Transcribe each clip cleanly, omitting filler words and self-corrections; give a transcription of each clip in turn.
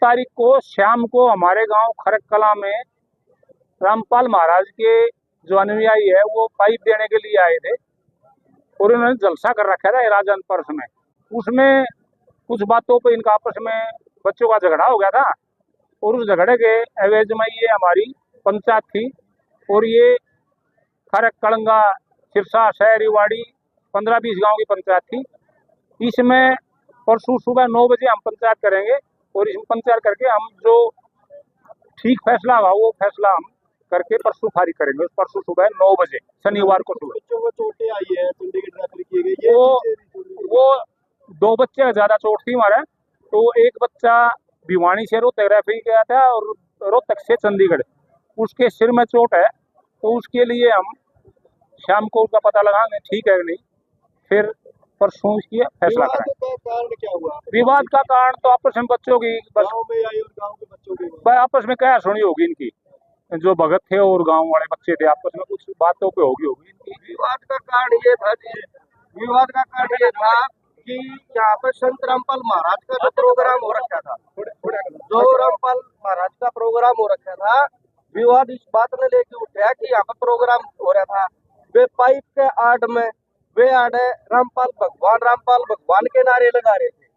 तारीख को शाम को हमारे गांव खरक कला में रामपाल महाराज के जो अनुयायी है वो पाइप देने के लिए आए थे और उन्होंने जलसा कर रखा था राजन पर्स में। उसमें कुछ बातों पे इनका आपस में बच्चों का झगड़ा हो गया था और उस झगड़े के एवज में ये हमारी पंचायत थी और ये खरक कलंगा सिरसा शहरीवाड़ी 15-20 गांव की पंचायत थी। इसमें परसों सुबह 9 बजे हम पंचायत करेंगे और इसमें पंचायत करके हम जो ठीक फैसला होगा वो फैसला हम करके परसों फारिग करेंगे। परसों सुबह 9 बजे शनिवार को सुबह बच्चों को चोटें आई है, चंडीगढ़ रेफर किए गए। वो 2 बच्चे ज्यादा चोट थी हमारे। तो एक बच्चा भिवानी से रोहतक रेफर किया था और रोहतक से चंडीगढ़, उसके सिर में चोट है। तो उसके लिए हम शाम को उसका पता लगाएंगे ठीक है नहीं, फिर परसों इसकी फैसला करेंगे। कारण क्या हुआ? विवाद का कारण तो आपस में बच्चों की बस गांव में आई और गांव के बच्चों की आपस में क्या सुनी होगी इनकी, जो भगत थे और गांव वाले बच्चे थे आपस में कुछ बातों पे होगी इनकी। विवाद का कारण ये था कि यहाँ पर संत रामपाल महाराज का जो प्रोग्राम हो रखा था, विवाद इस बात ने लेके उठा कि यहाँ पर प्रोग्राम हो रहा था, वे पाइप के आड़ में वे आड़े रामपाल भगवान के नारे लगा रहे थे।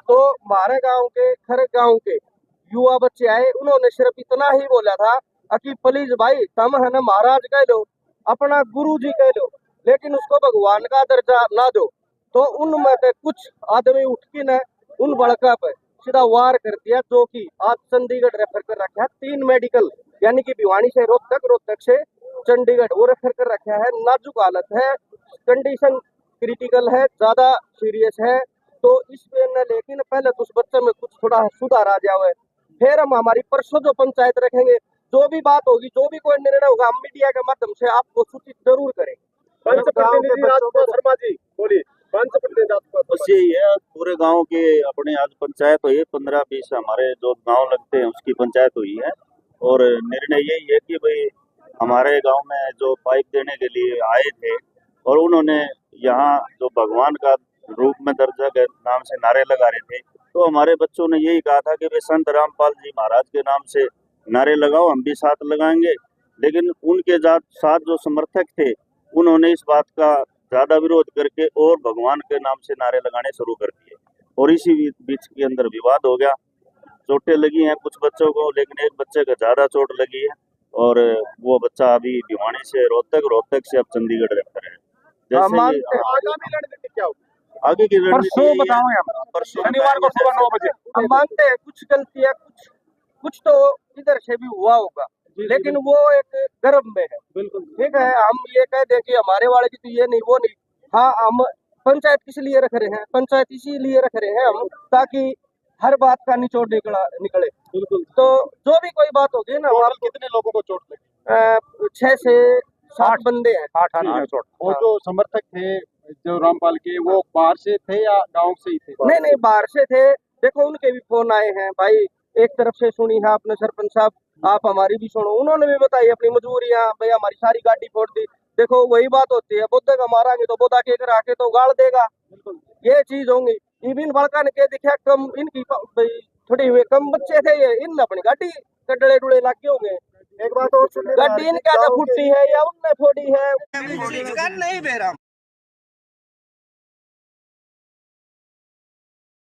तो हमारे गांव के खरक गांव के युवा बच्चे आए, उन्होंने सिर्फ इतना ही बोला था कि प्लीज भाई तुम है ना महाराज कह लो, अपना गुरु जी कह लो, लेकिन उसको भगवान का दर्जा ना दो। तो उनमें से कुछ आदमी उठ के न उन बड़का पर सीधा वार कर दिया, जो कि आज चंडीगढ़ रेफर कर रखा है। 3 मेडिकल यानी कि भिवानी से रोहतक से चंडीगढ़ वो रेफर कर रखा है। नाजुक हालत है, कंडीशन क्रिटिकल है, ज्यादा सीरियस है। तो इस पे लेकिन पहले तो उस बच्चे में कुछ थोड़ा सुधार आ जाए, फिर हम हमारी परसों जो पंचायत रखेंगे, जो भी बात होगी, जो भी कोई निर्णय होगा, हम मीडिया के माध्यम से आपको सूचित जरूर करें। बस यही है, पूरे गांव के अपने आज पंचायत हुई है, 15-20 हमारे जो गांव लगते हैं उसकी पंचायत हुई है और निर्णय यही है कि भाई हमारे गांव में जो पाइप देने के लिए आए थे और उन्होंने यहाँ जो भगवान का रूप में दर्जा के नाम से नारे लगा रहे थे, तो हमारे बच्चों ने यही कहा था कि भाई संत रामपाल जी महाराज के नाम से नारे लगाओ, हम भी साथ लगाएंगे। लेकिन उनके साथ जो समर्थक थे उन्होंने इस बात का ज्यादा विरोध करके और भगवान के नाम से नारे लगाने शुरू कर दिए और इसी बीच के अंदर विवाद हो गया। चोटें लगी हैं कुछ बच्चों को, लेकिन एक बच्चे को ज्यादा चोट लगी है और वो बच्चा अभी भिवानी से रोहतक से अब चंडीगढ़ रेफर है। आगे की रणनीति शनिवार को सुबह 9 बजे हम मानते हैं कुछ गलतियां कुछ तो इधर से भी हुआ होगा, लेकिन वो एक गर्भ में है। बिल्कुल ठीक है, हम ये कह दें कि हमारे वाले की तो ये नहीं वो नहीं। हाँ, हम पंचायत किस लिए रख रहे हैं? पंचायत इसीलिए रख रहे हैं हम ताकि हर बात का निचोड़ निकले। बिल्कुल। तो जो भी कोई बात होगी ना, कितने लोगों को चोट लगी? 6 से 7 बंदे हैं। 8 आदमी चोट। वो जो समर्थक थे जो रामपाल के, वो बाहर से थे या गांव से ही थे? नहीं, बाहर से थे। देखो उनके भी फोन आए हैं, भाई एक तरफ से सुनी है आपने सरपंच साहब, आप हमारी भी सुनो। उन्होंने भी बताई अपनी मजबूरियां, भाई हमारी सारी गाड़ी फोड़ दी। देखो वही बात होती है, बुद्ध का मारांगे तो बुद्धा के घर आके तो गाड़ देगा। ये चीज होंगी। इबिन बड़का ने के दिखा कम इनकी थोड़ी हुए कम बच्चे थे, ये इन अपनी गाड़ी कटड़े टुड़े लाके होंगे। एक बात और सुनिए, गाड़ी इनका फुटी है या उनने फोड़ी है नहीं बेरा।